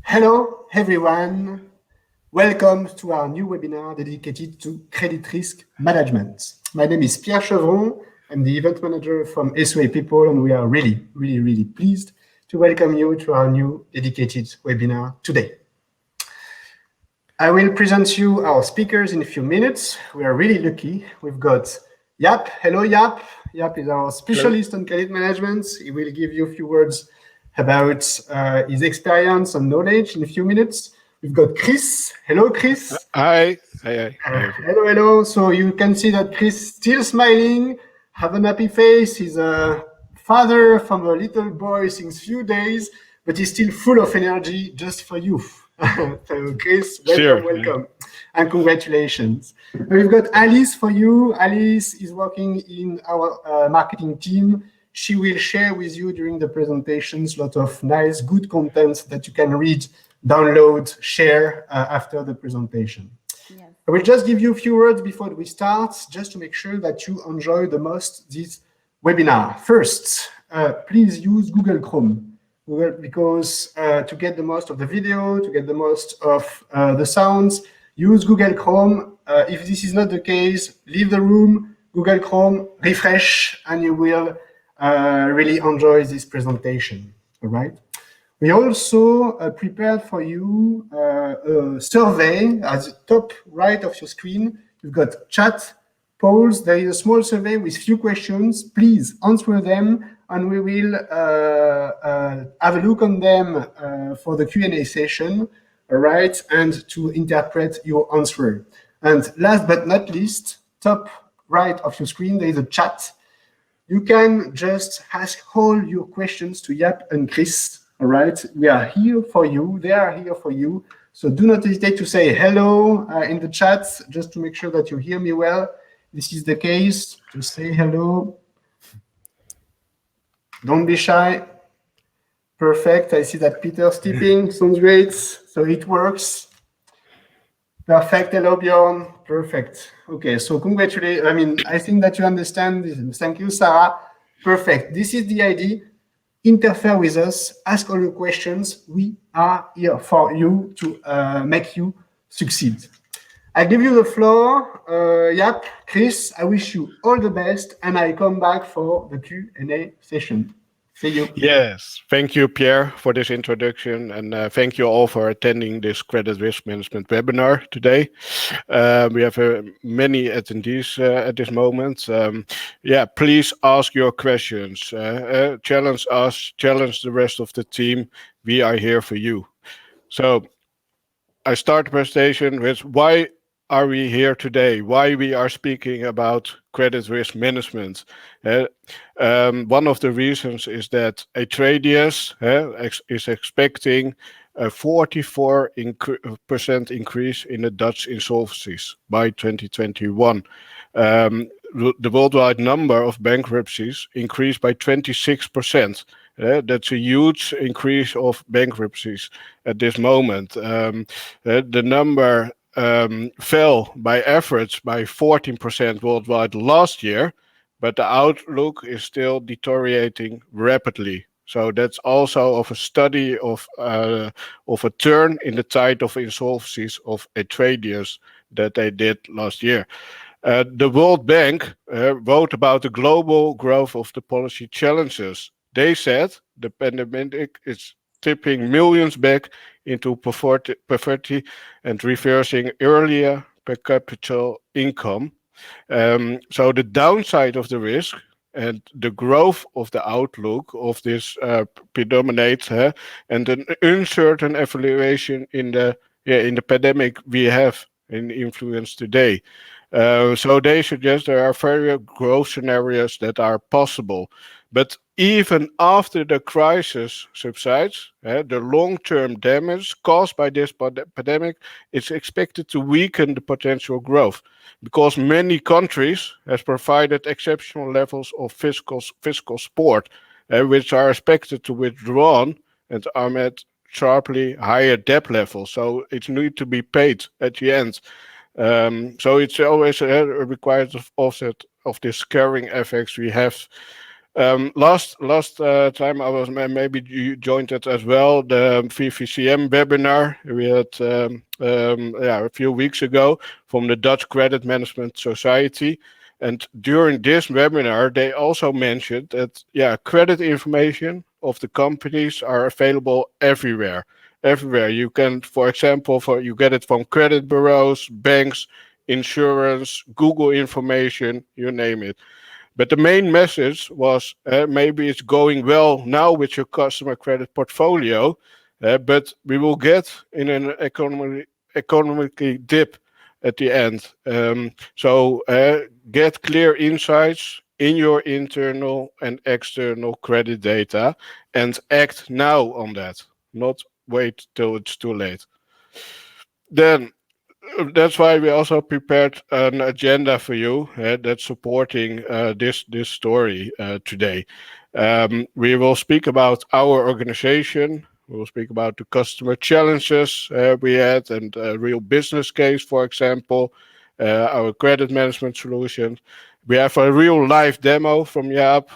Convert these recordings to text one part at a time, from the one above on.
Hello, everyone. Welcome to our new webinar dedicated to credit risk management. My name is Pierre Chevron. I'm the event manager from SOA People, and we are really pleased to welcome you to our new dedicated webinar today. I will present you our speakers in a few minutes. We are really lucky. We've got Jaap. Hello, Jaap. Jaap is our specialist on credit management. He will give you a few words about his experience and knowledge in a few minutes. We've got Chris. Hello, Chris. Hi. Hello. So you can see that Chris still smiling, have an happy face. He's a father from a little boy since few days, but he's still full of energy just for you. So Chris, welcome, and congratulations. We've got Alice for you. Alice is working in our marketing team. She will share with you during the presentations a lot of nice, good content that you can read, download, share after the presentation. Yes. I will just give you a few words before we start, just to make sure that you enjoy the most this webinar. First, please use Google Chrome. Because to get the most of the video, to get the most of the sounds, use Google Chrome. If this is not the case, leave the room, Google Chrome, refresh, and you will really enjoy this presentation. All right. We also prepared for you a survey at the top right of your screen. You've got chat, polls. There is a small survey with few questions. Please answer them, and we will have a look on them for the Q&A session, all right, and to interpret your answer. And last but not least, top right of your screen, there is a chat. You can just ask all your questions to Jaap and Chris, all right? We are here for you. They are here for you. So do not hesitate to say hello in the chat, just to make sure that you hear me well. This is the case. Just say hello. Don't be shy. Perfect. I see that Peter's tipping. Sounds great. So it works. Perfect. Hello, Bjorn. Perfect. Okay. So congratulations. I think that you understand this. Thank you, Sarah. Perfect. This is the idea. Interfere with us. Ask all your questions. We are here for you to make you succeed. I give you the floor. Jaap, Chris, I wish you all the best, and I come back for the Q&A session. See you. Yes, thank you, Pierre, for this introduction, and thank you all for attending this credit risk management webinar today. We have many attendees at this moment. Please ask your questions. Challenge us, challenge the rest of the team. We are here for you. So I start the presentation with why are we here today? Why we are speaking about credit risk management? One of the reasons is that Atradius is expecting a 44% increase in the Dutch insolvencies by 2021. The worldwide number of bankruptcies increased by 26%. That's a huge increase of bankruptcies at this moment. The number fell by average by 14% worldwide last year, but the outlook is still deteriorating rapidly. So that's also of a study of a turn in the tide of insolvencies of Atradius that they did last year. The World Bank wrote about the global growth of the policy challenges. They said the pandemic is tipping millions back into poverty and reversing earlier per capita income. So the downside of the risk and the growth of the outlook of this predominates, and an uncertain evaluation in the pandemic we have in influence today. So they suggest there are various growth scenarios that are possible. But even after the crisis subsides, the long-term damage caused by this pandemic is expected to weaken the potential growth, because many countries have provided exceptional levels of fiscal support, which are expected to withdraw and are at sharply higher debt levels. So it needs to be paid at the end. So it's always required of offset of the scaring effects we have Last time I was maybe you joined it as well. The VVCM webinar we had a few weeks ago from the Dutch Credit Management Society, and during this webinar they also mentioned that credit information of the companies are available everywhere. Everywhere you can, for example, you get it from credit bureaus, banks, insurance, Google information, you name it. But the main message was maybe it's going well now with your customer credit portfolio, but we will get in an economically dip at the end. So get clear insights in your internal and external credit data and act now on that, not wait till it's too late. Then that's why we also prepared an agenda for you that's supporting this story today. We will speak about our organization. We will speak about the customer challenges we had and a real business case, for example, our credit management solution. We have a real live demo from Jaap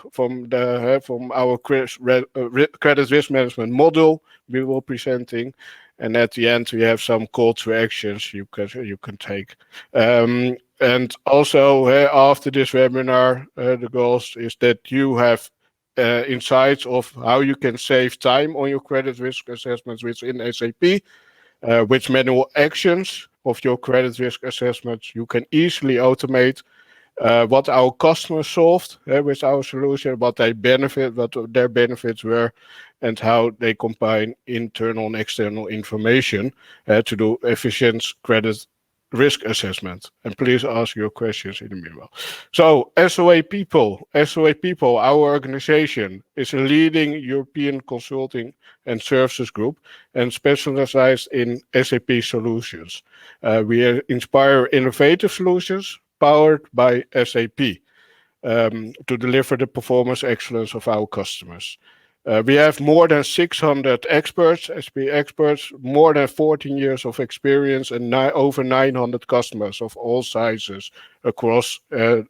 from our credit risk management model we will presenting. And at the end, we have some call to actions you can take. And also, after this webinar, the goals is that you have insights of how you can save time on your credit risk assessments within SAP, which manual actions of your credit risk assessments you can easily automate, what our customers solved with our solution, what their benefits were, and how they combine internal and external information to do efficient credit risk assessment. And please ask your questions in the meanwhile. So SOA People, our organization, is a leading European consulting and services group and specialized in SAP solutions. We inspire innovative solutions powered by SAP to deliver the performance excellence of our customers. We have more than 600 experts, SAP experts, more than 14 years of experience, and over 900 customers of all sizes across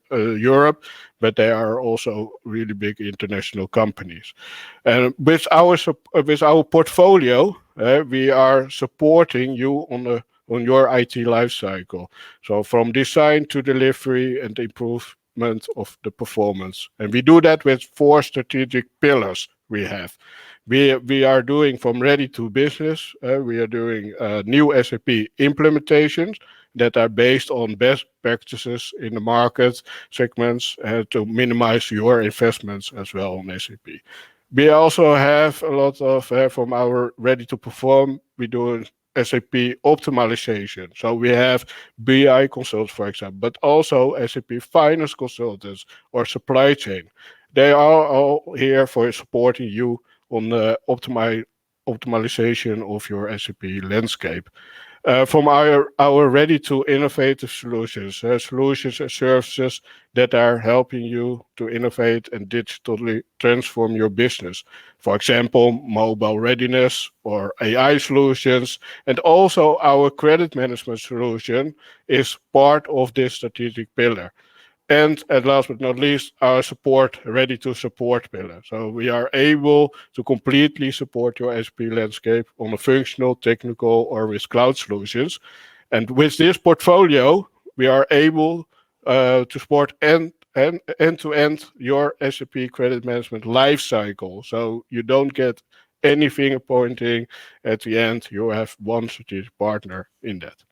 Europe, but they are also really big international companies. And with our portfolio, we are supporting you on your IT lifecycle. So from design to delivery and improvement of the performance. And we do that with 4 strategic pillars we have. We are doing from ready to business. We are doing new SAP implementations that are based on best practices in the market segments to minimize your investments as well on SAP. We also have a lot of, from our ready to perform, we do SAP optimization. So we have BI consultants, for example, but also SAP Finance consultants or supply chain. They are all here for supporting you on the optimization of your SAP landscape. From our ready to innovative solutions, solutions and services that are helping you to innovate and digitally transform your business. For example, mobile readiness or AI solutions, and also our credit management solution is part of this strategic pillar. And last but not least, our ready to support pillar. So we are able to completely support your SAP landscape on a functional, technical, or with cloud solutions. And with this portfolio, we are able to support end-to-end your SAP credit management lifecycle. So you don't get any finger pointing at the end. You have one strategic partner in that,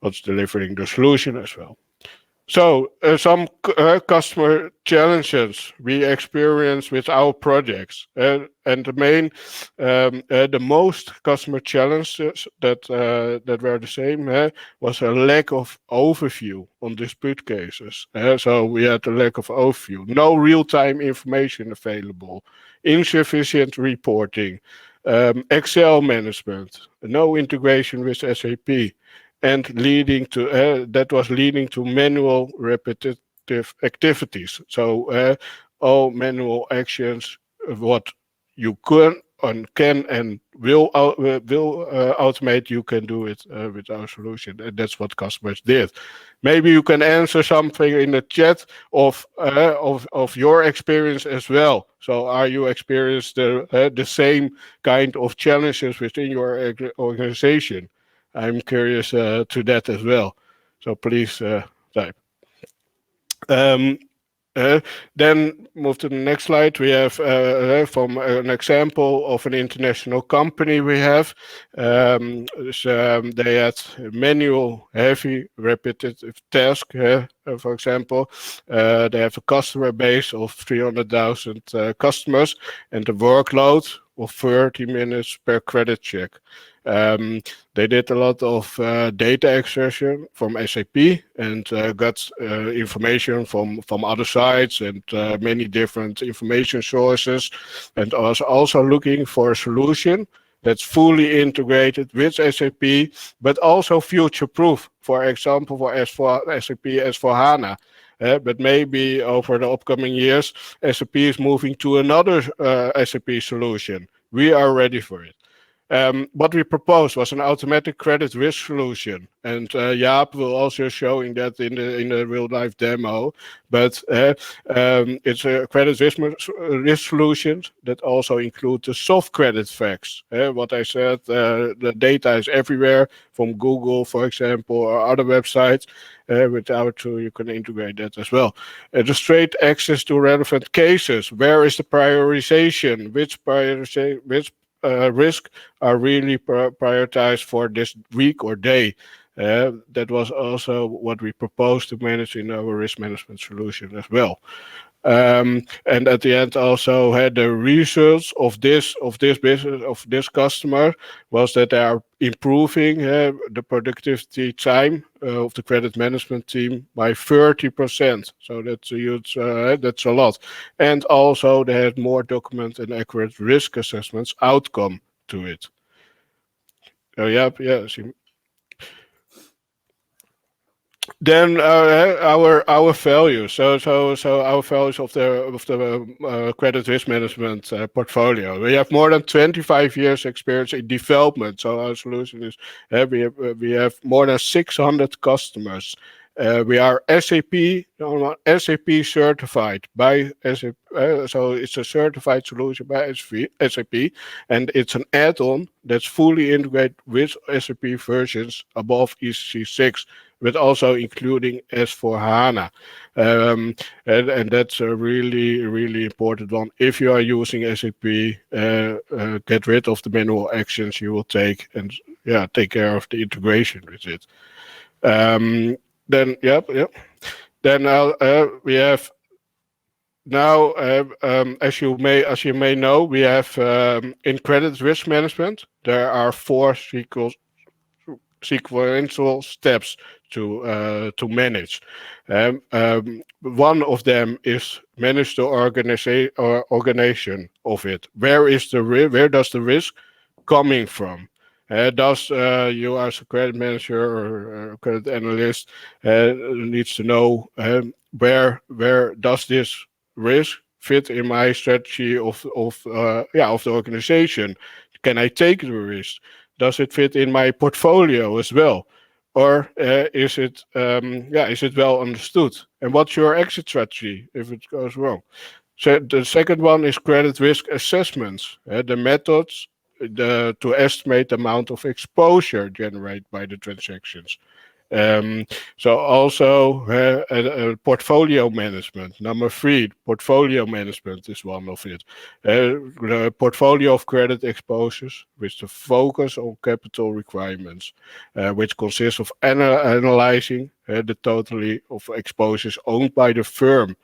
what's delivering the solution as well. So some customer challenges we experience with our projects, and the most customer challenges that were the same was a lack of overview on dispute cases. So we had a lack of overview, no real-time information available, insufficient reporting, Excel management, no integration with SAP. And that was leading to manual repetitive activities. So all manual actions, what you can and will automate, you can do it with our solution. And that's what customers did. Maybe you can answer something in the chat of your experience as well. So are you experienced the same kind of challenges within your organization? I'm curious to that as well. So please type. Um, uh, then move to the next slide. We have from an example of an international company we have. They had manual, heavy, repetitive tasks. For example, they have a customer base of 300,000 customers and the workload of 30 minutes per credit check. They did a lot of data extraction from SAP and got information from other sites and many different information sources, and was also looking for a solution that's fully integrated with SAP, but also future-proof. For example, for SAP S4HANA. But maybe over the upcoming years, SAP is moving to another SAP solution. We are ready for it. What we proposed was an automatic credit risk solution, and Jaap will also showing that in the real life demo. But it's a credit risk solution that also include the soft credit facts. What I said, the data is everywhere from Google, for example, or other websites. With our tool, you can integrate that as well. The straight access to relevant cases. Where is the prioritization? Which risk are really prioritized for this week or day. That was also what we proposed to manage in our risk management solution as well. And at the end also had the results of this business of this customer was that they are improving the productivity time of the credit management team by 30%. So that's a huge, that's a lot. And also they had more document and accurate risk assessments outcome to it. Oh yeah. Then our values. So our values of the credit risk management portfolio. We have more than 25 years experience in development. So our solution is we have more than 600 customers. We are SAP certified by SAP. So it's a certified solution by SAP, and it's an add-on that's fully integrated with SAP versions above ECC6, but also including S4HANA. And that's a really, really important one. If you are using SAP, get rid of the manual actions you will take and take care of the integration with it. Then we have now, as you may know, we have in credit risk management there are 4 sequential steps to manage. One of them is manage the organization of it. Where does the risk coming from? Does you as a credit manager or credit analyst needs to know where does this risk fit in my strategy of the organization? Can I take the risk? Does it fit in my portfolio as well, or is it well understood? And what's your exit strategy if it goes wrong? So the second one is credit risk assessments. The methods to estimate the amount of exposure generated by the transactions. So also portfolio management. Number 3, portfolio management is one of it. The portfolio of credit exposures with the focus on capital requirements, which consists of analyzing the totally of exposures owned by the firm.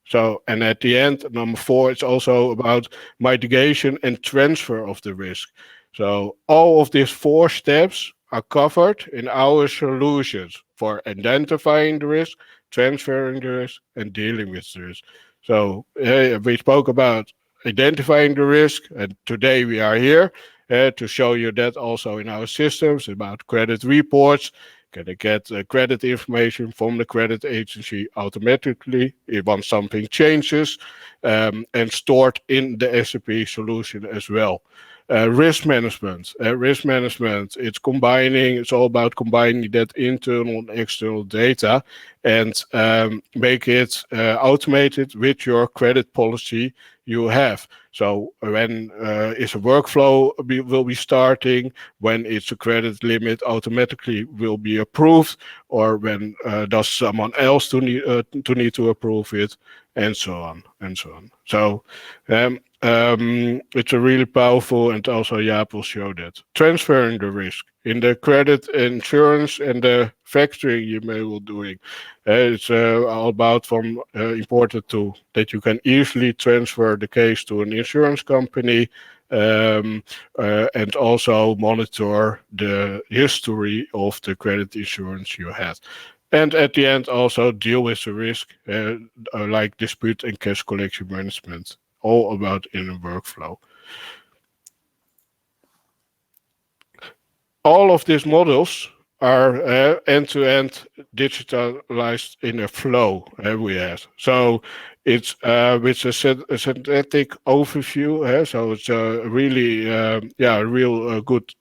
So, and at the end, number 4, it's also about mitigation and transfer of the risk. So all of these 4 steps are covered in our solutions for identifying the risk, transferring the risk, and dealing with the risk. So we spoke about identifying the risk, and today we are here to show you that also in our systems about credit reports, Can I get credit information from the credit agency automatically once something changes, and stored in the SAP solution as well. Risk management. It's all about combining that internal and external data and make it automated with your credit policy you have. So when is a workflow will be starting, when it's a credit limit automatically will be approved, or when does someone else to need to approve it, and so on and so on. So it's a really powerful, and also Jaap will show that. Transferring the risk in the credit insurance and the factoring you may be doing. It's all about from important to that you can easily transfer the case to an insurance company, and also monitor the history of the credit insurance you had. And at the end, also deal with the risk, like dispute and cash collection management, all about in a workflow. All of these models are end-to-end digitalized in a flow we have. So it's with a synthetic overview. So it's really, real good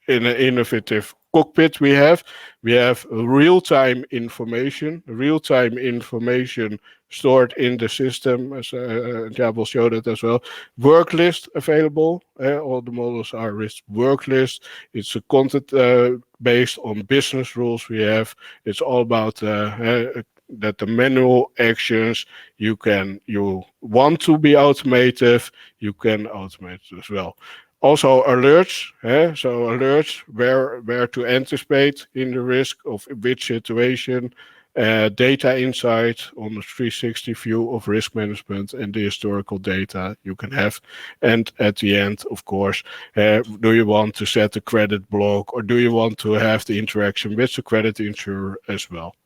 in an innovative cockpit we have. We have real-time information stored in the system, as will show that as well. Work list available. All the models are with work list. It's a content based on business rules we have. It's all about that the manual actions you want to be automated, you can automate it as well. Also alerts, so alerts where to anticipate in the risk of which situation, data insight on the 360 view of risk management and the historical data you can have. And at the end, of course, do you want to set a credit block, or do you want to have the interaction with the credit insurer as well?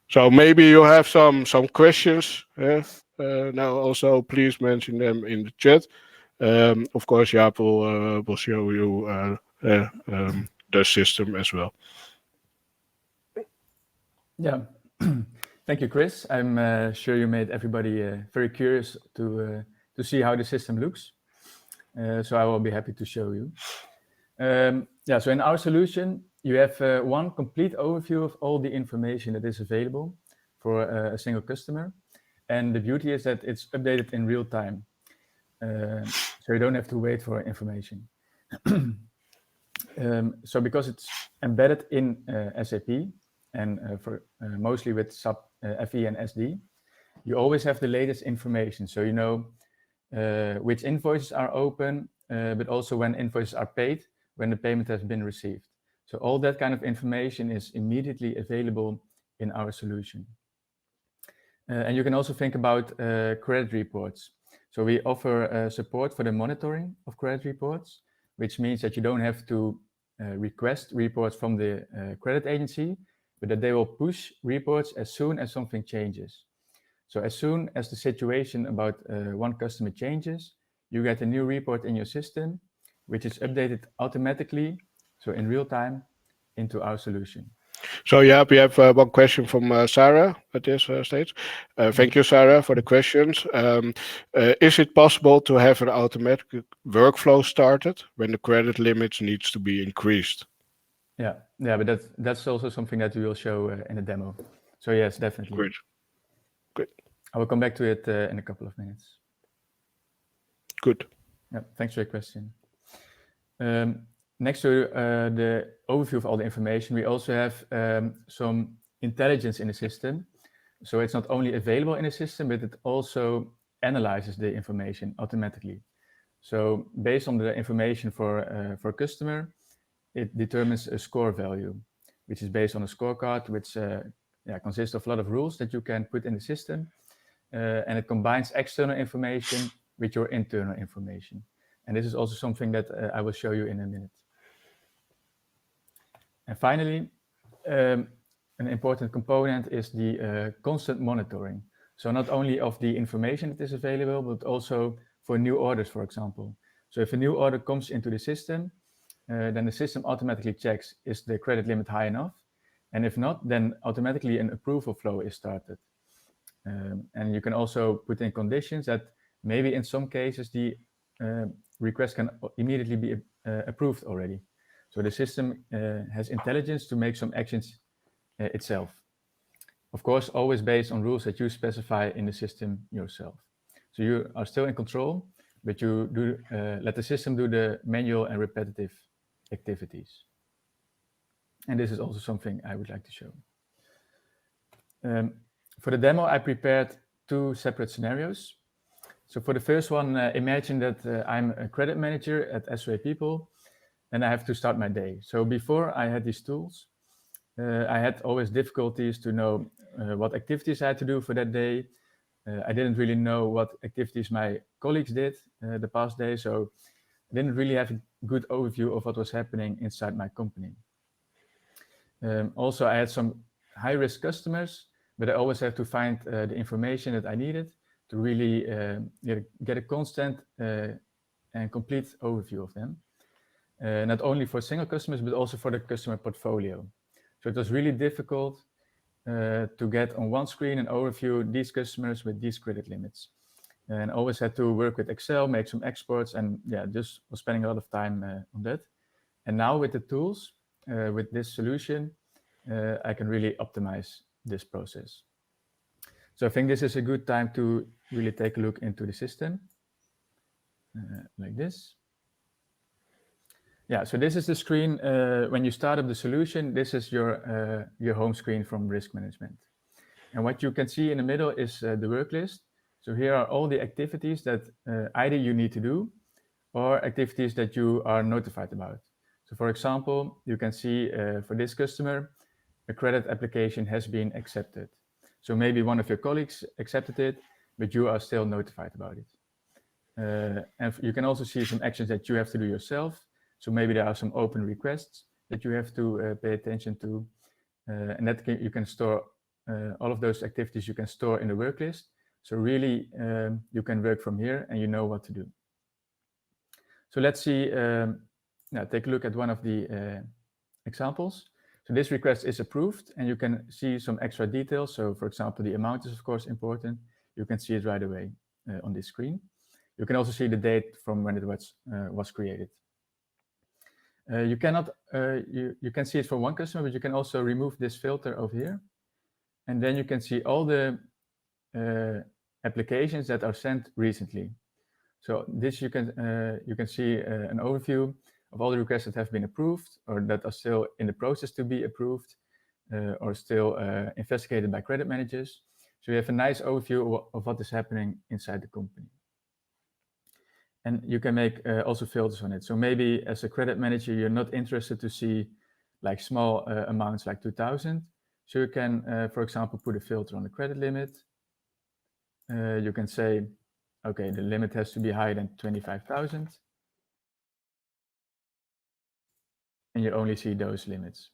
So maybe you have some questions. Now also please mention them in the chat. Of course, Jaap will show you the system as well. Yeah, thank you, Chris. I'm sure you made everybody very curious to see how the system looks. So I will be happy to show you. So in our solution, you have one complete overview of all the information that is available for a single customer. And the beauty is that it's updated in real time. So you don't have to wait for information. So because it's embedded in SAP and for mostly with SAP FE and SD, you always have the latest information. So you know which invoices are open, but also when invoices are paid, when the payment has been received. So all that kind of information is immediately available in our solution. And you can also think about credit reports. So we offer support for the monitoring of credit reports, which means that you don't have to request reports from the credit agency, but that they will push reports as soon as something changes. So as soon as the situation about one customer changes, you get a new report in your system, which is updated automatically, so in real time, into our solution. So we have one question from Sarah at this stage. Thank you, Sarah, for the questions. Is it possible to have an automatic workflow started when the credit limits needs to be increased? Yeah, but that's also something that we will show in the demo. So yes, definitely. Great. I will come back to it in a couple of minutes. Good. Yeah, thanks for your question. Next to the overview of all the information, we also have some intelligence in the system. So it's not only available in the system, but it also analyzes the information automatically. So based on the information for a customer, it determines a score value, which is based on a scorecard, which consists of a lot of rules that you can put in the system. And it combines external information with your internal information. And this is also something that I will show you in a minute. And finally, an important component is the constant monitoring. So not only of the information that is available, but also for new orders, for example. So if a new order comes into the system, then the system automatically checks, is the credit limit high enough? And if not, then automatically an approval flow is started. And you can also put in conditions that maybe in some cases the request can immediately be approved already. So the system has intelligence to make some actions itself. Of course, always based on rules that you specify in the system yourself. So you are still in control, but you do let the system do the manual and repetitive activities. And this is also something I would like to show. For the demo, I prepared 2 separate scenarios. So for the first one, imagine that I'm a credit manager at SOA People, and I have to start my day. So before I had these tools, I had always difficulties to know what activities I had to do for that day. I didn't really know what activities my colleagues did the past day, so I didn't really have a good overview of what was happening inside my company. Also, I had some high-risk customers, but I always have to find the information that I needed to really get a constant and complete overview of them. Not only for single customers, but also for the customer portfolio. So it was really difficult to get on one screen an overview these customers with these credit limits. And always had to work with Excel, make some exports, and yeah, just was spending a lot of time on that. And now with the tools, with this solution, I can really optimize this process. So I think this is a good time to really take a look into the system, like this. Yeah, so this is the screen when you start up the solution. This is your home screen from risk management. And what you can see in the middle is the work list. So here are all the activities that either you need to do or activities that you are notified about. So for example, you can see for this customer, a credit application has been accepted. So maybe one of your colleagues accepted it, but you are still notified about it. And you can also see some actions that you have to do yourself. So maybe there are some open requests that you have to pay attention to. And that you can store all of those activities you can store in the work list. So really, you can work from here and you know what to do. So let's see, now take a look at one of the examples. So this request is approved and you can see some extra details. So for example, the amount is of course important. You can see it right away on this screen. You can also see the date from when it was created. You cannot, you can see it for one customer, but you can also remove this filter over here. And then you can see all the applications that are sent recently. So this you can see an overview of all the requests that have been approved or that are still in the process to be approved or still investigated by credit managers. So you have a nice overview of what is happening inside the company. And you can make also filters on it. So maybe as a credit manager, you're not interested to see like small amounts like 2,000. So you can, for example, put a filter on the credit limit. You can say, okay, the limit has to be higher than 25,000. And you only see those limits.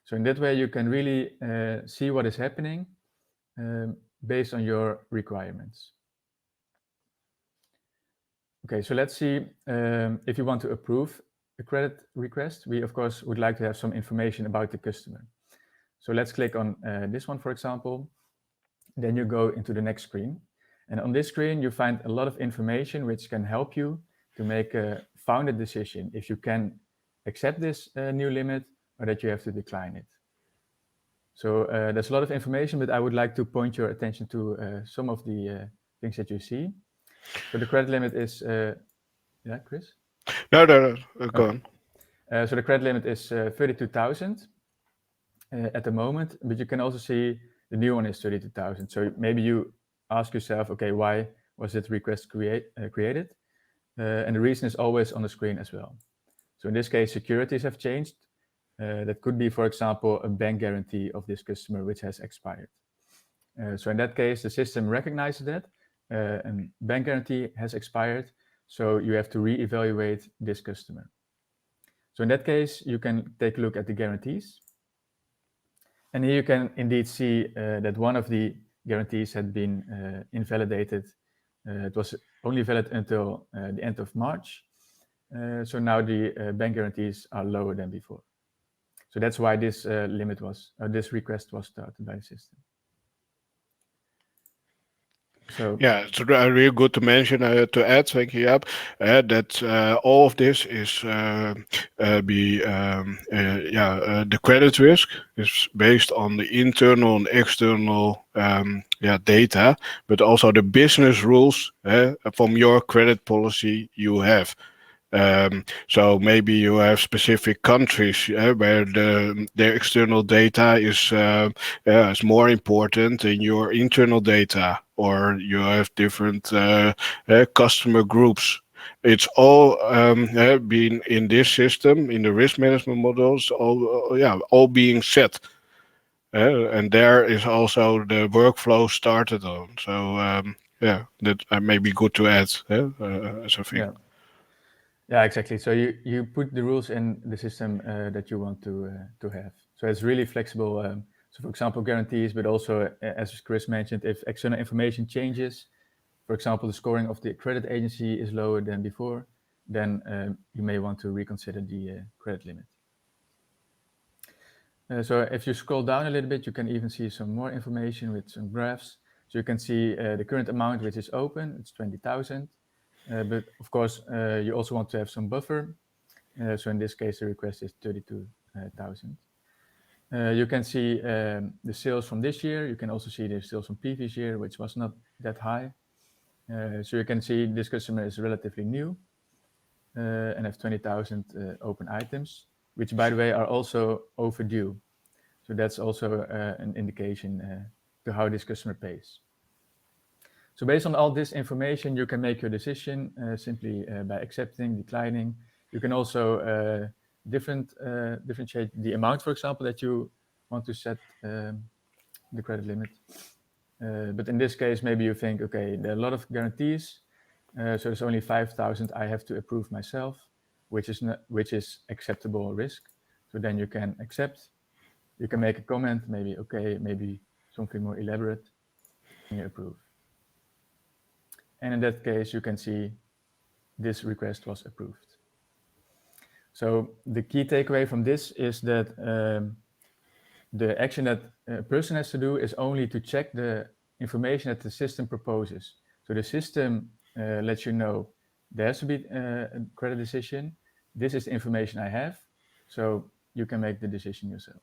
So in that way, you can really see what is happening based on your requirements. Okay, so let's see if you want to approve a credit request. We, of course, would like to have some information about the customer. So let's click on this one, for example. Then you go into the next screen. And on this screen, you find a lot of information which can help you to make a founded decision if you can accept this new limit or that you have to decline it. So there's a lot of information, but I would like to point your attention to some of the things that you see. So the credit limit is, yeah, Chris? No, go on. So the credit limit is 32,000 at the moment, but you can also see the new one is 32,000. So maybe you ask yourself, okay, why was this request created? And the reason is always on the screen as well. So in this case, securities have changed. That could be, for example, a bank guarantee of this customer which has expired. So in that case, the system recognizes that and bank guarantee has expired. So you have to reevaluate this customer. So in that case, you can take a look at the guarantees. And here you can indeed see that one of the guarantees had been invalidated. It was only valid until the end of March. So now the bank guarantees are lower than before. So that's why this this request was started by the system. So yeah, it's really good to mention, to add, thank you, Jaap, that all of this is the credit risk is based on the internal and external data, but also the business rules from your credit policy you have. So maybe you have specific countries where their external data is more important than your internal data, or you have different customer groups. It's all been in this system, in the risk management models, all being set. And there is also the workflow started on. So that may be good to add as a thing. yeah. Yeah, exactly. So you put the rules in the system that you want to have. So it's really flexible. So for example, guarantees, but also as Chris mentioned, if external information changes, for example, the scoring of the credit agency is lower than before, then you may want to reconsider the credit limit. So if you scroll down a little bit, you can even see some more information with some graphs. So you can see the current amount which is open, it's 20,000. But of course, you also want to have some buffer. So in this case, the request is 32,000. You can see the sales from this year. You can also see the sales from previous year, which was not that high. So you can see this customer is relatively new and have 20,000 open items, which by the way are also overdue. So that's also an indication to how this customer pays. So based on all this information, you can make your decision simply by accepting, declining. You can also differentiate the amount, for example, that you want to set the credit limit. But in this case, maybe you think, okay, there are a lot of guarantees, so there's only 5,000 I have to approve myself, which is acceptable risk. So then you can accept. You can make a comment, maybe okay, maybe something more elaborate, and you approve. And in that case, you can see this request was approved. So the key takeaway from this is that the action that a person has to do is only to check the information that the system proposes. So the system lets you know there has to be a credit decision. This is the information I have, so you can make the decision yourself.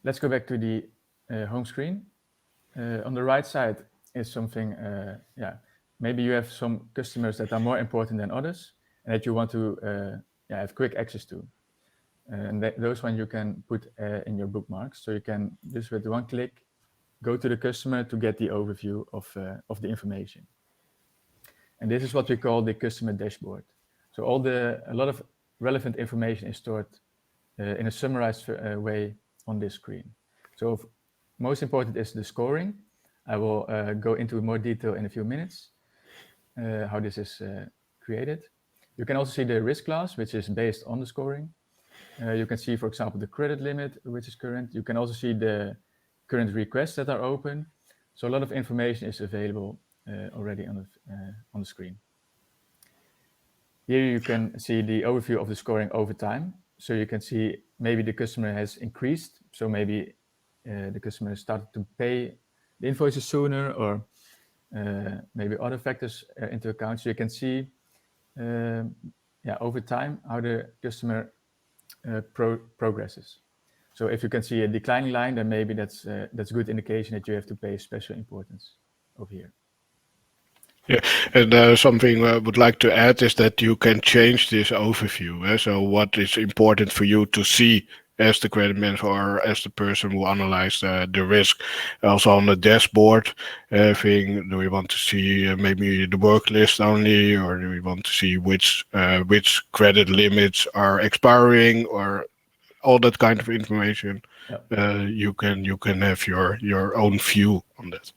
Let's go back to the home screen. On the right side is something, maybe you have some customers that are more important than others and that you want to have quick access to. And those ones you can put in your bookmarks. So you can just with one click, go to the customer to get the overview of the information. And this is what we call the customer dashboard. So a lot of relevant information is stored in a summarized way on this screen. So most important is the scoring. I will go into more detail in a few minutes, how this is created. You can also see the risk class, which is based on the scoring. You can see, for example, the credit limit, which is current. You can also see the current requests that are open. So a lot of information is available already on the screen. Here you can see the overview of the scoring over time. So you can see maybe the customer has increased. So maybe the customer started to pay the invoices sooner, or maybe other factors into account. So you can see over time how the customer progresses. So if you can see a declining line, then maybe that's a good indication that you have to pay special importance over here. Yeah, and something I would like to add is that you can change this overview. So what is important for you to see as the credit manager or as the person who analyzes the risk. Also on the dashboard, do we want to see maybe the work list only, or do we want to see which credit limits are expiring, or all that kind of information? Yep. You can have your own view on that.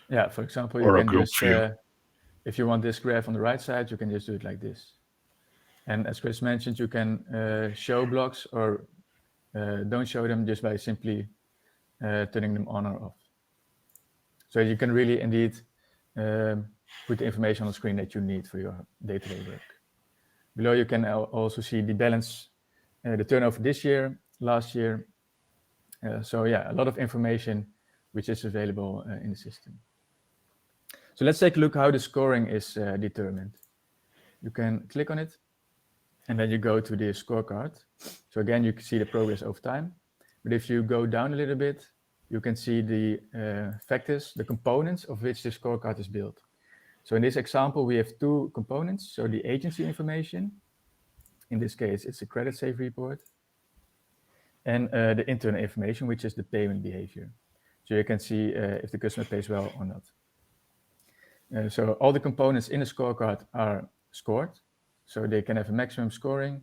Yeah, for example, or you a can group just, view. if you want this graph on the right side, you can just do it like this. And as Chris mentioned, you can show blocks or don't show them just by simply turning them on or off. So you can really indeed put the information on the screen that you need for your day-to-day work. Below you can also see the balance the turnover this year, last year. So yeah, a lot of information which is available in the system. So let's take a look how the scoring is determined. You can click on it, and then you go to the scorecard. So again, you can see the progress over time. But if you go down a little bit, you can see the factors, the components of which the scorecard is built. So in this example, we have two components. So the agency information, in this case, it's a credit safe report, and the internal information, which is the payment behavior. So you can see if the customer pays well or not. So all the components in the scorecard are scored. So they can have a maximum scoring.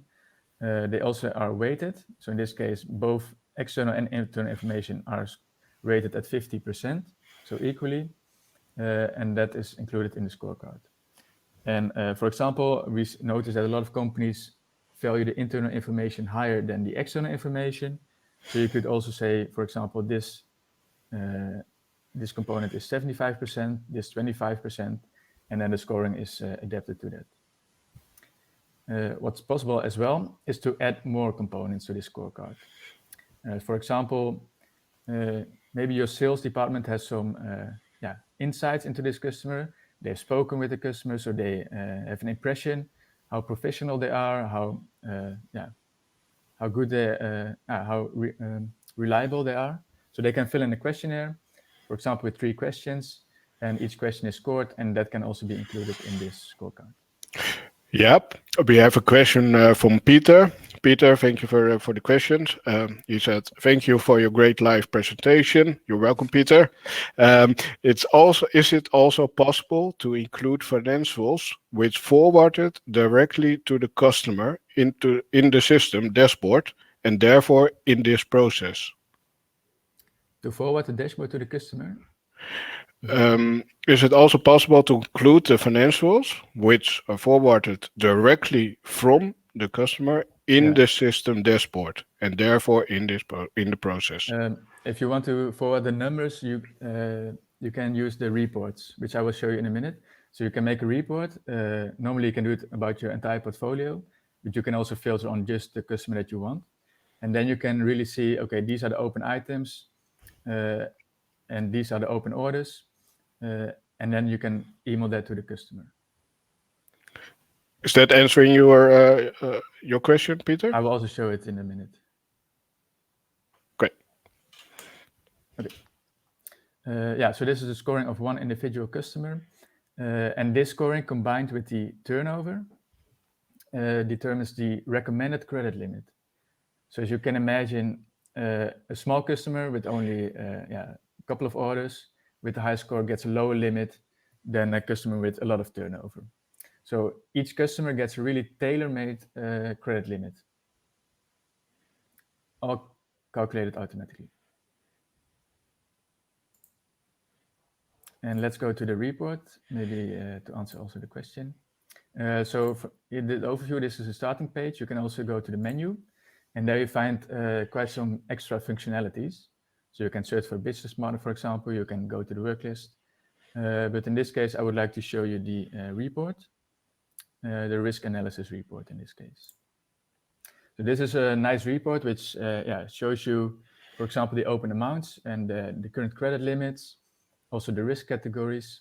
They also are weighted. So in this case, both external and internal information are rated at 50%, so equally, and that is included in the scorecard. And for example, we notice that a lot of companies value the internal information higher than the external information. So you could also say, for example, this component is 75%, this 25%, and then the scoring is adapted to that. What's possible as well is to add more components to this scorecard. For example, maybe your sales department has some insights into this customer. They've spoken with the customer, so they have an impression how professional they are, how good they, reliable they are. So they can fill in a questionnaire, for example, with 3 questions, and each question is scored, and that can also be included in this scorecard. Yep, we have a question from Peter. Peter, thank you for the questions. He said, "Thank you for your great live presentation." You're welcome, Peter. Is it also possible to include financials which forwarded directly to the customer in the system dashboard, and therefore in this process? To forward the dashboard to the customer? Is it also possible to include the financials which are forwarded directly from the customer in the system dashboard, and therefore in the process? If you want to forward the numbers, you can use the reports, which I will show you in a minute. So you can make a report. Normally you can do it about your entire portfolio, but you can also filter on just the customer that you want. And then you can really see, okay, these are the open items, and these are the open orders. And then you can email that to the customer. Is that answering your question, Peter? I will also show it in a minute. Great. Okay. So this is the scoring of one individual customer. And this scoring combined with the turnover determines the recommended credit limit. So as you can imagine, a small customer with only a couple of orders with a high score gets a lower limit than a customer with a lot of turnover. So each customer gets a really tailor-made credit limit, all calculated automatically. And let's go to the report, maybe to answer also the question. So in the overview, this is a starting page. You can also go to the menu, and there you find quite some extra functionalities. So you can search for business model, for example. You can go to the work list. But in this case, I would like to show you the report, the risk analysis report in this case. So this is a nice report which shows you, for example, the open amounts and the current credit limits, also the risk categories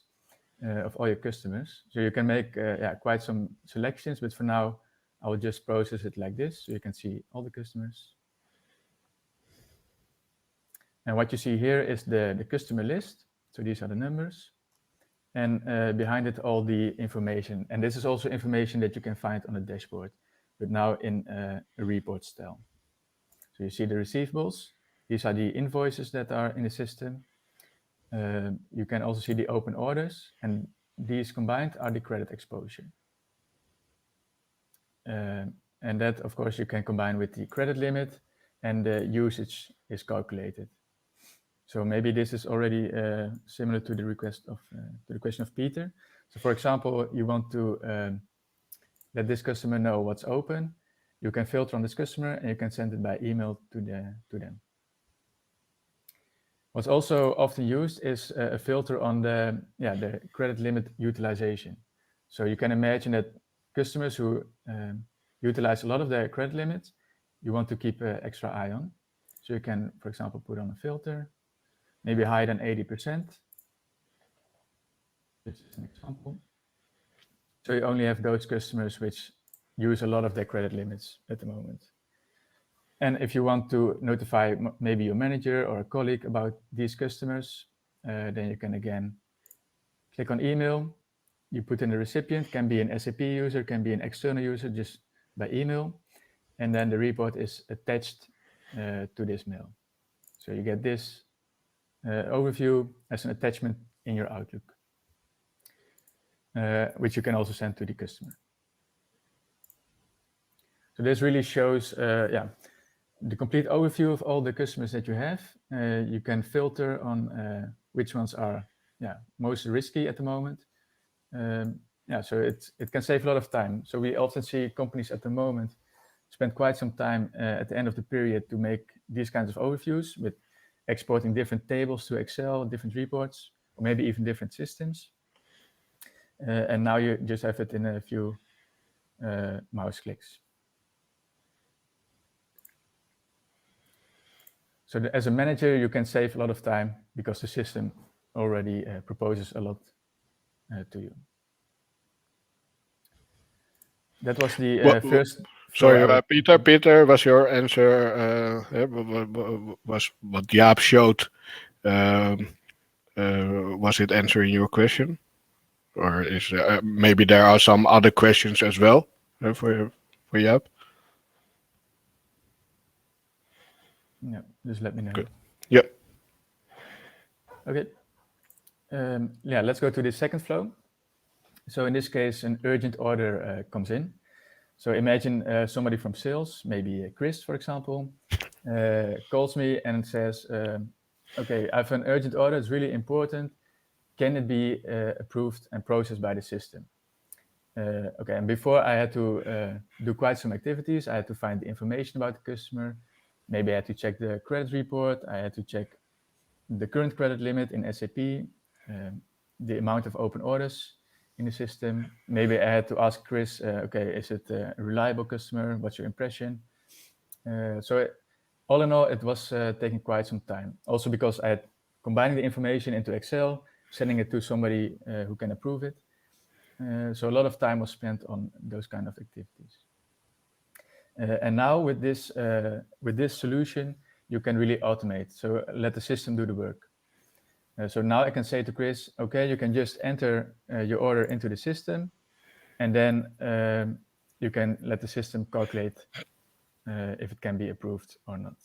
of all your customers. So you can make quite some selections, but for now, I will just process it like this, so you can see all the customers. And what you see here is the customer list. So these are the numbers. And behind it, all the information. And this is also information that you can find on the dashboard, but now in a report style. So you see the receivables. These are the invoices that are in the system. You can also see the open orders, and these combined are the credit exposure. And that, of course, you can combine with the credit limit, and the usage is calculated. So maybe this is already similar to the question of Peter. So for example, you want to let this customer know what's open. You can filter on this customer, and you can send it by email to them. What's also often used is a filter on the credit limit utilization. So you can imagine that customers who utilize a lot of their credit limits, you want to keep an extra eye on. So you can, for example, put on a filter, maybe higher than 80%. This is an example. So you only have those customers which use a lot of their credit limits at the moment. And if you want to notify maybe your manager or a colleague about these customers, then you can again click on email. You put in the recipient, can be an SAP user, can be an external user, just by email. And then the report is attached to this mail. So you get this overview as an attachment in your Outlook, which you can also send to the customer. So this really shows the complete overview of all the customers that you have. You can filter on which ones are most risky at the moment. So it can save a lot of time. So we often see companies at the moment spend quite some time at the end of the period to make these kinds of overviews with exporting different tables to Excel, different reports, or maybe even different systems. And now you just have it in a few mouse clicks. So as a manager, you can save a lot of time because the system already proposes a lot to you. That was the first. Sorry, Peter, was your answer was what Jaap showed? Was it answering your question, or is maybe there are some other questions as well for Jaap? Yeah, just let me know. Good. Yeah. Okay. Let's go to the second flow. So in this case, an urgent order comes in. So imagine somebody from sales, maybe Chris, for example, calls me and says, okay, I have an urgent order, it's really important. Can it be approved and processed by the system? Okay, and before I had to do quite some activities. I had to find the information about the customer. Maybe I had to check the credit report. I had to check the current credit limit in SAP, the amount of open orders in the system. Maybe I had to ask Chris, okay, is it a reliable customer? What's your impression? So all in all, it was taking quite some time. Also because I had combining the information into Excel, sending it to somebody who can approve it. So a lot of time was spent on those kind of activities. And now with this solution, you can really automate. So let the system do the work. So now I can say to Chris, okay, you can just enter your order into the system, and then you can let the system calculate if it can be approved or not.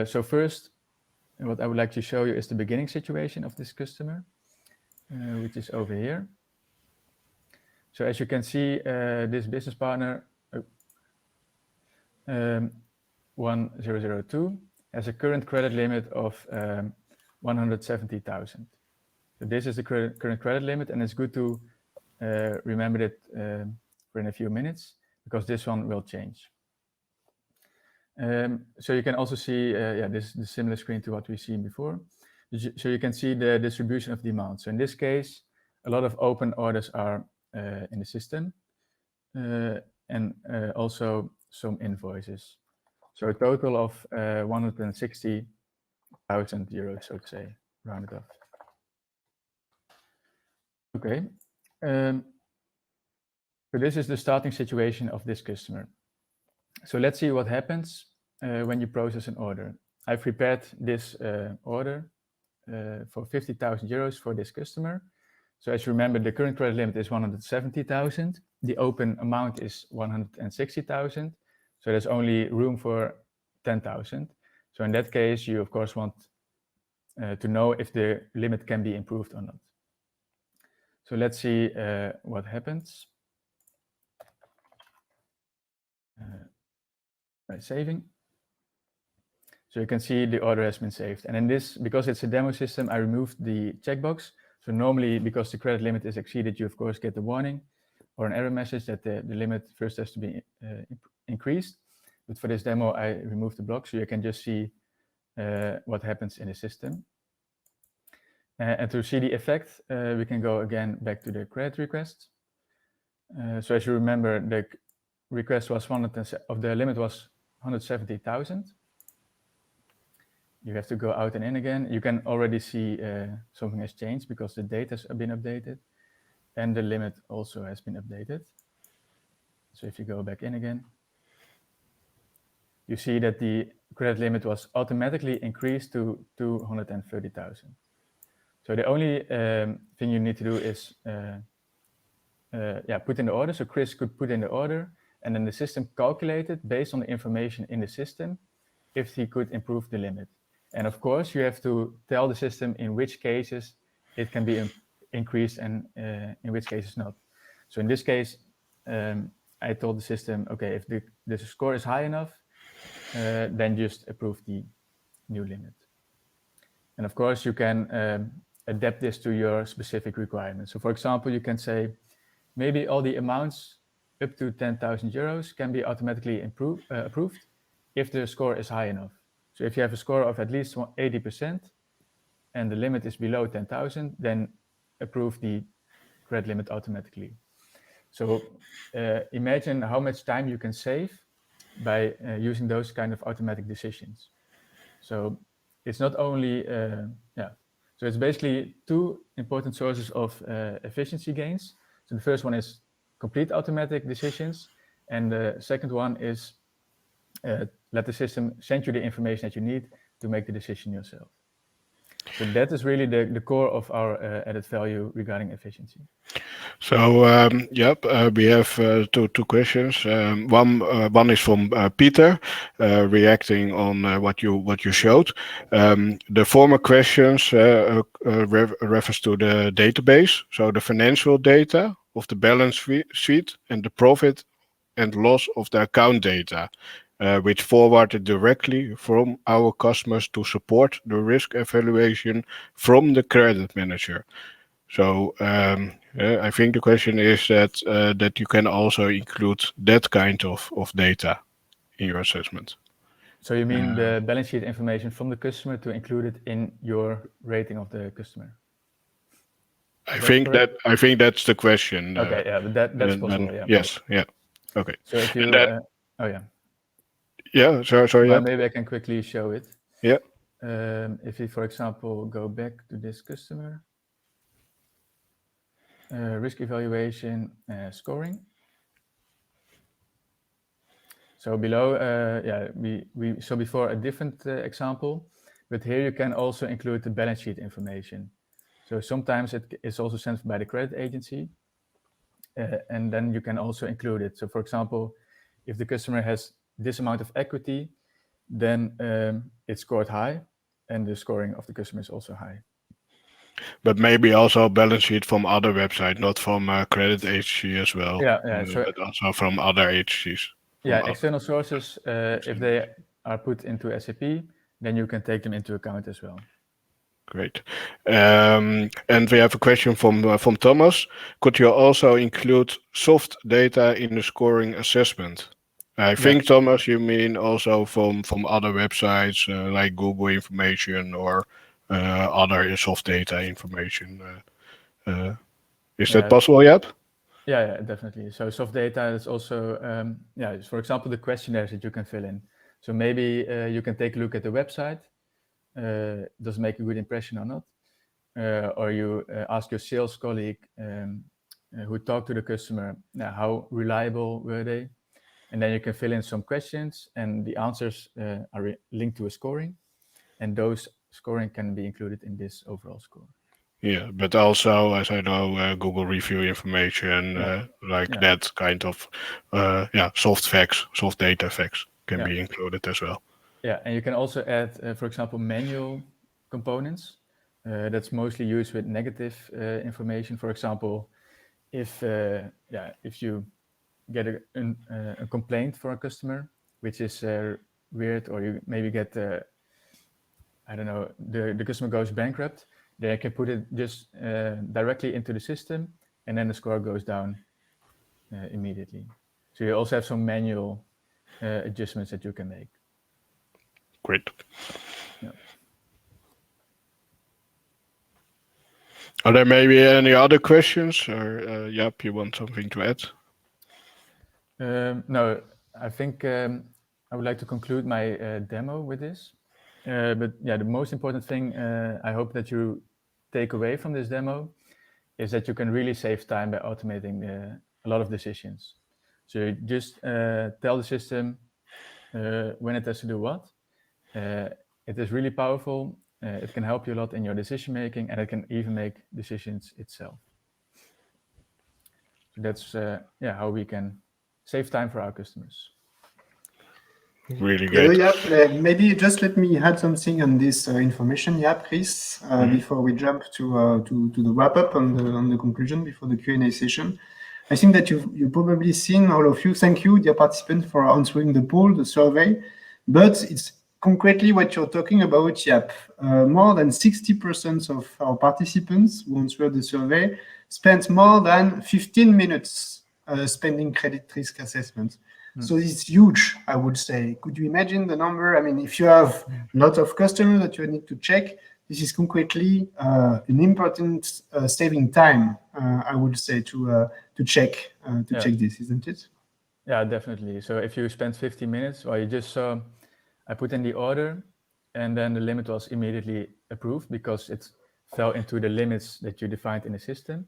So first, what I would like to show you is the beginning situation of this customer, which is over here. So as you can see, this business partner 1002 has a current credit limit of 170,000. So this is the current credit limit, and it's good to remember it for in a few minutes because this one will change. So you can also see, this is the similar screen to what we've seen before. So you can see the distribution of demand. So in this case, a lot of open orders are in the system, and also some invoices. So a total of 160,000 euros, so to say, rounded off. Okay. So this is the starting situation of this customer. So let's see what happens when you process an order. I've prepared this order for 50,000 euros for this customer. So as you remember, the current credit limit is 170,000. The open amount is 160,000. So there's only room for 10,000. So in that case, you of course want to know if the limit can be improved or not. So let's see what happens. By saving. So you can see the order has been saved. And in this, because it's a demo system, I removed the checkbox. So normally, because the credit limit is exceeded, you of course get the warning or an error message that the limit first has to be increased. But for this demo, I removed the block, so you can just see what happens in the system. And to see the effect, we can go again back to the credit request. So as you remember, request was the limit was 170,000. You have to go out and in again. You can already see something has changed because the data has been updated and the limit also has been updated. So if you go back in again, you see that the credit limit was automatically increased to 230,000. So the only thing you need to do is put in the order. So Chris could put in the order, and then the system calculated based on the information in the system if he could improve the limit. And of course, you have to tell the system in which cases it can be increased and in which cases not. So in this case, I told the system, okay, if the score is high enough, then just approve the new limit. And of course, you can adapt this to your specific requirements. So for example, you can say, maybe all the amounts up to 10,000 euros can be automatically approved if the score is high enough. So if you have a score of at least 80% and the limit is below 10,000, then approve the credit limit automatically. So imagine how much time you can save by using those kind of automatic decisions. So it's not only, so it's basically two important sources of efficiency gains. So the first one is complete automatic decisions. And the second one is let the system send you the information that you need to make the decision yourself. So that is really the core of our added value regarding efficiency. So we have two questions. One is from Peter, reacting on what you showed. The former questions refers to the database, so the financial data of the balance sheet and the profit and loss of the account data, which forwarded directly from our customers to support the risk evaluation from the credit manager. So I think the question is that you can also include that kind of data in your assessment. So you mean the balance sheet information from the customer to include it in your rating of the customer? I think that's the question. Okay, yeah, but that's possible. Yeah. Yes. Yeah. Okay. So if you, Yeah. Sorry. Yeah. Maybe I can quickly show it. Yeah. If we, for example, go back to this customer, risk evaluation, scoring. So below, we saw before a different example, but here you can also include the balance sheet information. So sometimes it is also sent by the credit agency, and then you can also include it. So for example, if the customer has this amount of equity, then it's scored high, and the scoring of the customer is also high. But maybe also a balance sheet from other website, not from a credit agency as well. But also from other agencies. External sources, if they are put into SAP, then you can take them into account as well. Great. And we have a question from Thomas. Could you also include soft data in the scoring assessment? I think, Thomas, you mean also from other websites like Google information or other soft data information. Is that possible yet? Yeah, definitely. So soft data is also, for example, the questionnaires that you can fill in. So maybe you can take a look at the website. Does it make a good impression or not? Or you ask your sales colleague who talked to the customer, how reliable were they? And then you can fill in some questions, and the answers are linked to a scoring, and those scoring can be included in this overall score. Yeah, but also, as I know, Google review information, that kind of soft facts, soft data facts can be included as well. Yeah, and you can also add, for example, manual components. That's mostly used with negative information. For example, if you get a complaint for a customer, which is weird, or you maybe get, the customer goes bankrupt, then you can put it just directly into the system, and then the score goes down immediately. So you also have some manual adjustments that you can make. Great. Yeah. Are there maybe any other questions, or you want something to add? No, I think I would like to conclude my demo with this. But yeah, the most important thing I hope that you take away from this demo is that you can really save time by automating a lot of decisions. So you just tell the system when it has to do what. It is really powerful. It can help you a lot in your decision making, and it can even make decisions itself. So that's how we can save time for our customers. Really great. Maybe just let me add something on this information, Chris, before we jump to the wrap up on the conclusion before the Q&A session. I think that you've probably seen, all of you, thank you, dear participants, for answering the poll, the survey, but it's concretely what you're talking about, more than 60% of our participants who answered the survey spent more than 15 minutes spending credit risk assessment. So it's huge, I would say. Could you imagine the number? I mean, if you have a lot of customers that you need to check, this is concretely an important saving time, I would say, to check this, isn't it? Yeah, definitely. So if you spend 50 minutes, or you just saw, I put in the order, and then the limit was immediately approved because it fell into the limits that you defined in the system.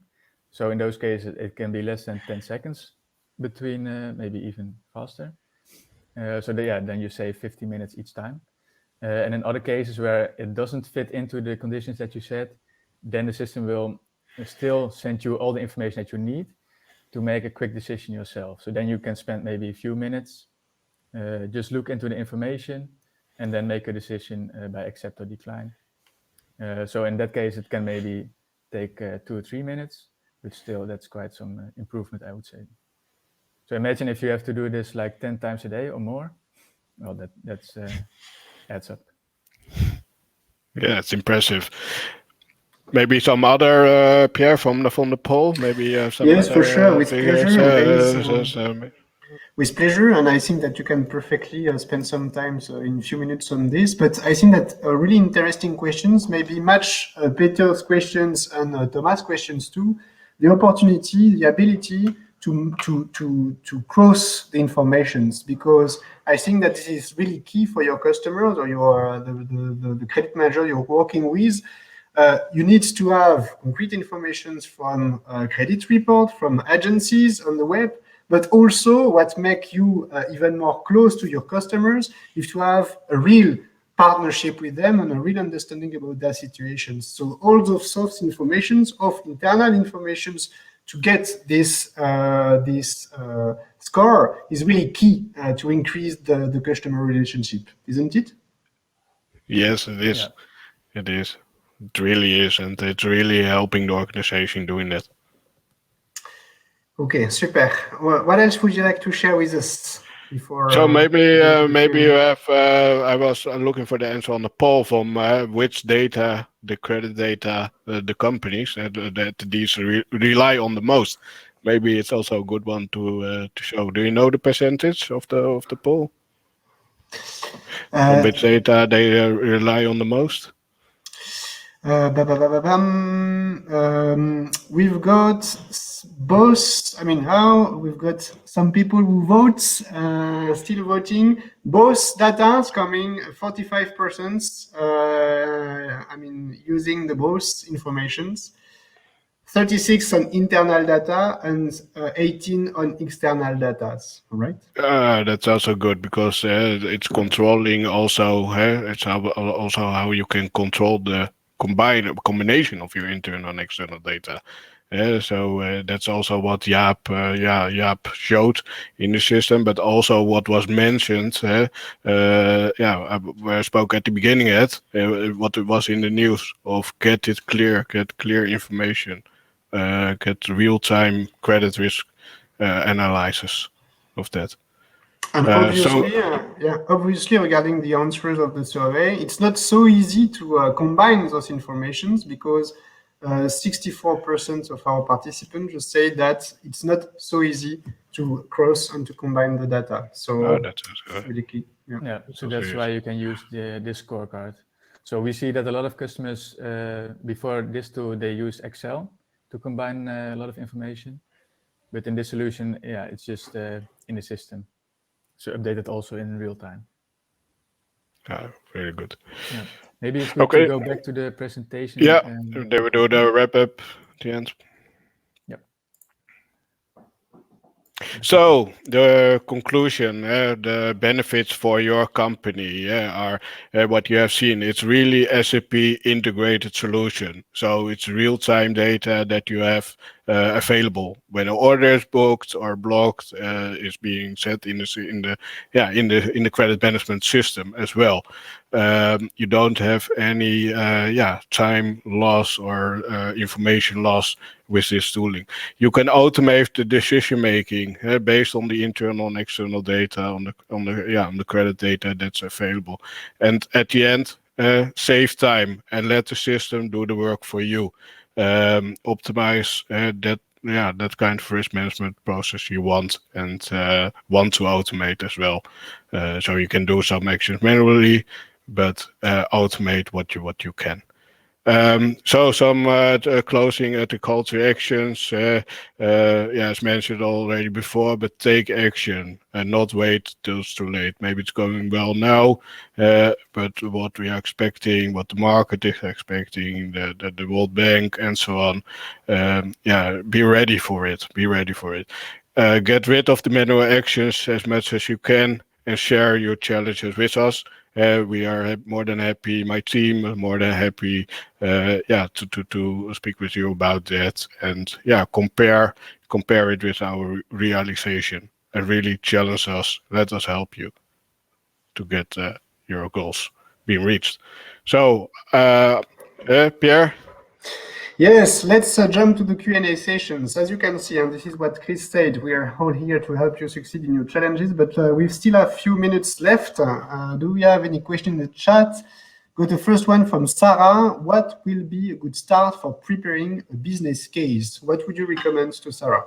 So in those cases, it can be less than 10 seconds between, maybe even faster. Then you save 50 minutes each time. And in other cases where it doesn't fit into the conditions that you set, then the system will still send you all the information that you need to make a quick decision yourself. So then you can spend maybe a few minutes, just look into the information, and then make a decision by accept or decline. So in that case, it can maybe take 2 or 3 minutes, but still that's quite some improvement, I would say. So imagine if you have to do this like 10 times a day or more. Well, that's adds up. Yeah, it's impressive. Maybe some other Pierre from the poll. Maybe some. Yes, for sure, with figures, pleasure. With pleasure, and I think that you can perfectly spend some time in a few minutes on this. But I think that really interesting questions, maybe much Peter's questions and Thomas' questions too. The opportunity, the ability to cross the informations, because I think that this is really key for your customers or your the credit manager you're working with. You need to have concrete information from credit report, from agencies on the web, but also what makes you even more close to your customers is to have a real partnership with them and a real understanding about their situations. So all those soft informations of internal informations to get this score is really key to increase the customer relationship, isn't it? Yes, it is. Yeah. It is. It really is, and it's really helping the organization doing that. Okay, super. What else would you like to share with us before? So maybe you have. I was looking for the answer on the poll from which data, the credit data, the companies that these rely on the most. Maybe it's also a good one to show. Do you know the percentage of the poll? On which data they rely on the most? We've got both. I mean, we've got some people who vote, still voting. Both data coming 45%. I mean, using the both informations. 36 on internal data and 18 on external data, right? That's also good because it's controlling also. It's also how you can control the combination of your internal and external data. So that's also what Jaap showed in the system, but also what was mentioned. Where I spoke at the beginning what it was in the news of get clear information. Get real-time credit risk analysis of that. And obviously, regarding the answers of the survey, it's not so easy to combine those informations because 64% of our participants just say that it's not so easy to cross and to combine the data. So that's really key. So that's why you can use this scorecard. So we see that a lot of customers before this tool they use Excel to combine a lot of information. But in this solution, yeah, it's just in the system. So updated also in real time. Very good. Yeah. Maybe it's good Okay. to go back to the presentation. Yeah, they will do the wrap up at the end. Yep. So the conclusion, the benefits for your company are what you have seen. It's really SAP integrated solution. So it's real-time data that you have available when an order is booked or blocked, is being set in the credit management system as well. You don't have any time loss or information loss with this tooling. You can automate the decision making based on the internal and external data on the credit data that's available, and at the end save time and let the system do the work for you. Optimize that kind of risk management process you want and want to automate as well. So you can do some actions manually, but automate what you can. So some closing at the call to actions. As mentioned already before, but take action and not wait till it's too late. Maybe it's going well now, but what we are expecting, what the market is expecting, the World Bank and so on. Be ready for it. Be ready for it. Get rid of the manual actions as much as you can and share your challenges with us. We are more than happy. My team is more than happy. To speak with you about that and compare it with our realization and really challenge us. Let us help you to get your goals being reached. So, Pierre. Yes, let's jump to the Q&A sessions. As you can see, and this is what Chris said, we are all here to help you succeed in your challenges, but we still have a few minutes left. Do we have any question in the chat? Got the first one from Sarah. What will be a good start for preparing a business case? What would you recommend to Sarah?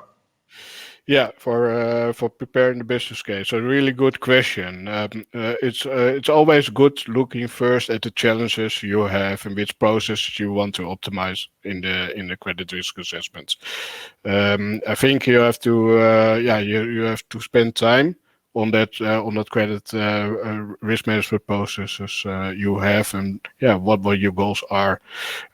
Yeah, for preparing the business case. So really good question. It's always good looking first at the challenges you have and which processes you want to optimize in the credit risk assessments. I think you have to you have to spend time on that credit risk management processes you have, and what your goals are.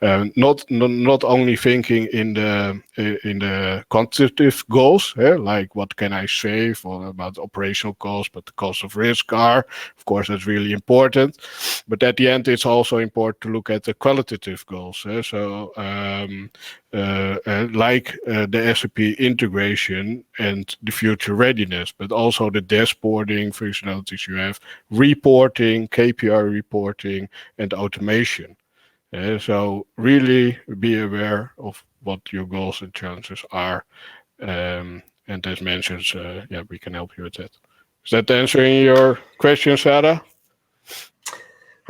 Not only thinking in the quantitative goals, like what can I save or about operational costs, but the cost of risk are, of course, that's really important. But at the end, it's also important to look at the qualitative goals. Like the SAP integration and the future readiness, but also the dashboarding functionalities you have, reporting, KPI reporting, and automation. So really be aware of what your goals and challenges are. And as mentioned, we can help you with that. Is that answering your question, Sarah?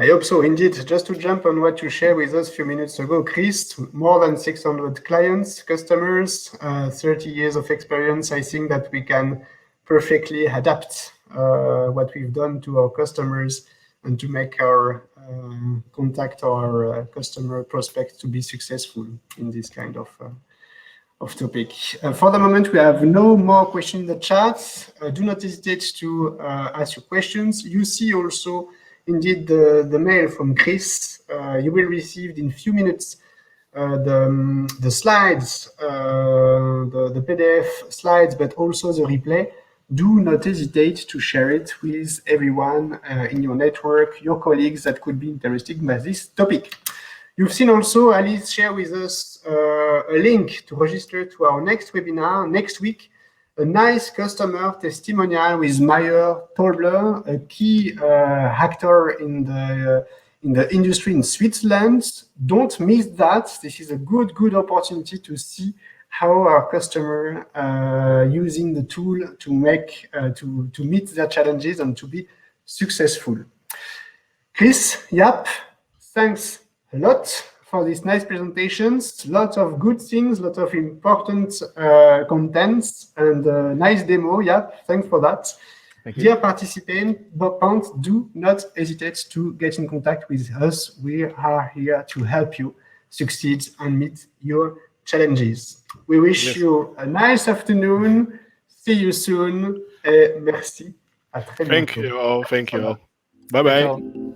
I hope so, indeed. Just to jump on what you shared with us a few minutes ago, Chris, more than 600 clients, customers, 30 years of experience. I think that we can perfectly adapt what we've done to our customers and to make our contact our customer prospects to be successful in this kind of topic. For the moment, we have no more questions in the chat. Do not hesitate to ask your questions. You see also indeed the mail from Chris. You will receive in a few minutes the slides, the PDF slides, but also the replay. Do not hesitate to share it with everyone in your network, your colleagues that could be interested by this topic. You've seen also Alice share with us a link to register to our next webinar next week. A nice customer testimonial with Meyer Tolbler, a key actor in the industry in Switzerland. Don't miss that. This is a good opportunity to see how our customer using the tool to make to meet their challenges and to be successful. Chris, Jaap, thanks a lot for these nice presentations, lots of good things, lots of important contents, and nice demo. Yeah, thanks for that. Thank you. Dear participants, do not hesitate to get in contact with us. We are here to help you succeed and meet your challenges. We wish Yes. you a nice afternoon. See you soon. Et merci. À très Thank bientôt. you all. Thank you all. Dankjewel. Bye-bye.